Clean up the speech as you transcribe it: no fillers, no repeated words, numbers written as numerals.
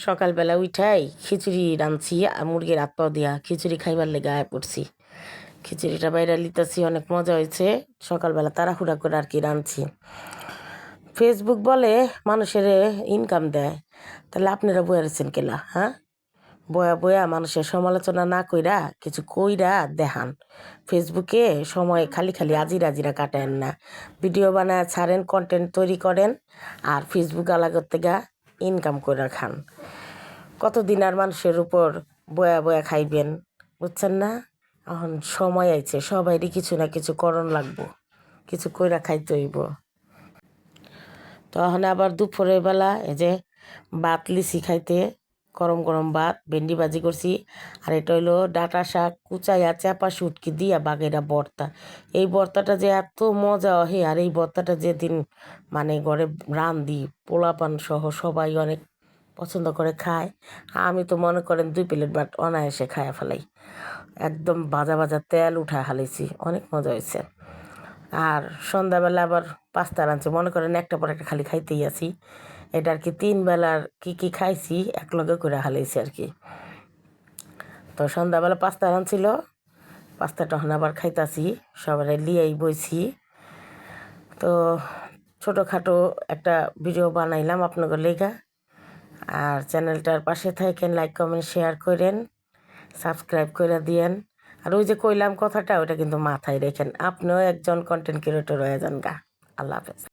সকালবেলা উঠাই খিচুড়ি রাঁধছি মুরগির হাত পাও দিয়া খিচুড়ি খাইবার লেগে আয় পড়ছি। খিচুড়িটা বাইরে লিতেছি, অনেক মজা হয়েছে। সকালবেলা তাড়াহুড়া করে আর কি রাঁধছি। ফেসবুক বলে মানুষের ইনকাম দেয়, তাহলে আপনারা বয়ে রয়েছেন কেলা? হ্যাঁ, বয়া বয়া মানুষের সমালোচনা না কইরা কিছু কইরা দেখান। ফেসবুকে সময় খালি খালি আজিরা আজিরা কাটায়েন না, ভিডিও বানায় ছাড়েন, কন্টেন্ট তৈরি করেন, আর ফেসবুক আলাগত থেকে ইনকাম করে খান। কতদিন আর মানুষের উপর বয়া বয়া খাইবেন, বুঝছেন না? এখন সময় আইছে, সবাইরই কিছু না কিছু করণ লাগবো, কিছু কইরা খাইতে হইব। তখন আবার দুপুরের বেলা এই যে ভাত লিছি খাইতে, গরম গরম ভাত, ভেন্ডি ভাজি করছি। আর এটা হইলো ডাঁটা শাক কুচাইয়া চাপা শুটকি দিয়া বাগেরা ভর্তা। এই ভর্তাটা যে এত মজা হয়, আর এই ভর্তাটা যেদিন মানে ঘরে রান্ধি, পোলাপান সহ সবাই অনেক পছন্দ করে খায়। আমি তো মনে করেন 2 প্লেট ভাত অনায়াসে খায়া ফেলাই। একদম ভাজা ভাজা তেল উঠা হালাইছি, অনেক মজা হয়েছে। আর সন্ধ্যাবেলা আবার পাস্তা রাঁধছি, মনে করেন একটা পর একটা খালি খাইতেই আছি। এটা আর কি 3 বেলার কি খাইছি একলগে করে হালাইছি আর কি। তো সন্ধ্যাবেলা পাস্তা রাঁধছিল, পাস্তাটা তখন আবার খাইতাছি, সবাই লিয়েই বইছি। তো ছোটোখাটো একটা ভিডিও বানাইলাম আপনাদের লেগা। আর চ্যানেলটার পাশে থাকেন, লাইক কমেন্ট শেয়ার করেন, সাবস্ক্রাইব করে দিয়েন। আর ওই যে কইলাম কথাটা, ওটা কিন্তু মাথায় রেখেন, আপনিও একজন কন্টেন্ট ক্রিয়েটর হয়ে যান গা। আল্লাহ হাফেজ।